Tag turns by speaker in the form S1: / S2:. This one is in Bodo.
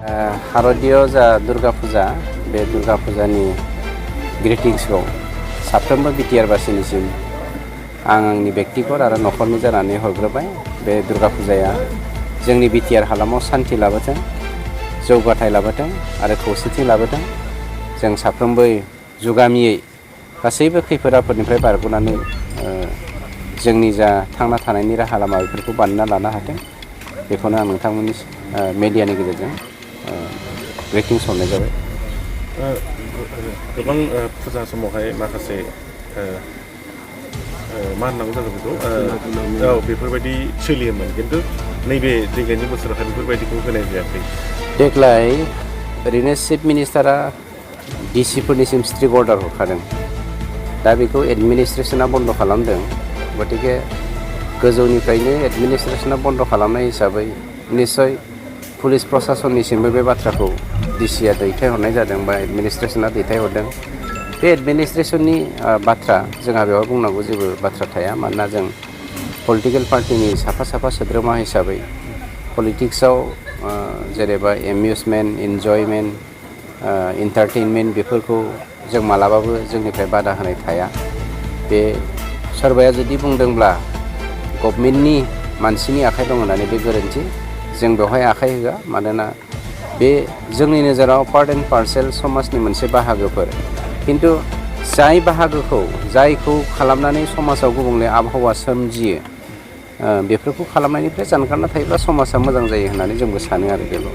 S1: शारदीय जा दुर्गा फुजा बे दुर्गा फुजानि ग्रिटिंसखौ साफ्रोमबो बिटिआरबासिनिसिम आं आंनि बेक्तिगत आरो नखरनि जानानै हरग्रोबाय। बे दुर्गा फुजाया जोंनि बिटिआर हालामाव सान्थि लाबोथों, जौगाथाय लाबोथों आरो खौसेथि लाबोथों। जों साफ्रोमबो जुगामियै गासैबो खैफोद आफोदनिफ्राय बारग'नानै जोंनि जा थांना थानायनि राहा लामा बेफोरखौ बानायना लानो हाथों। बेखौनो आं नोंथांमोननि मेडियानि गेजेरजों ग्रिटिंस हरनाय जाबाय।
S2: गोबां फुजा समावहाय माखासे मा होननांगौ जागोन बेखौ बेफोरबायदि सोलियोमोन, खिन्थु नैबे देग्लायनि बोसोरावहाय बेफोरबायदिखौ होनाय जायाखै।
S1: देग्लाय ओरैनो चिफ मिनिस्टारा डिसिफोरनिसिम स्ट्रिक्ट अर्डार हरखादों। दा बेखौ एडमिनिस्ट्रेसना बन्द' खालामदों। गतिके गोजौनिफ्रायनो एडमिनिस्ट्रेसना बन्द' खालामनाय हिसाबै निस्सय पुलिस प्रशासननिसिमबो बे बाथ्राखौ डिसिआ दैथायहरनाय जादों बा एडमिनिस्ट्रेसना दैथायहरदों। बे एडमिनिस्ट्रेसननि बाथ्रा जोंहा बेवहाय बुंनांगौ जेबो बाथ्रा थाया। मानोना जों पलिटिकेल पार्टिनि साफा सोद्रोमा हिसाबै पलिटिक्सआव जेनेबा एमिउजमेन्ट, इन्जयमेन्ट, इन्टारटेनमेन्ट बेफोरखौ जों मालाबाबो जोंनिफ्राय बादा होनाय थाया। बे सोरबाया जुदि बुंदोंब्ला गभर्नमेन्टनि मानसिनि आखाइ दं होननानै बे गोरोन्थि। जों बेवहाय आखाइ होआ। मानोना बे जोंनि नोजोराव पार्ट एन्ड पार्सेल समाजनि मोनसे बाहागोफोर। खिन्थु जाय बाहागोखौ जायखौ खालामनानै समाजाव गुबुंले आबहावा सोमजियो बेफोरखौ खालामनायनिफ्राय जानगारना थायोब्ला समाजा मोजां जायो होननानै जोंबो सानो आरो बेल'।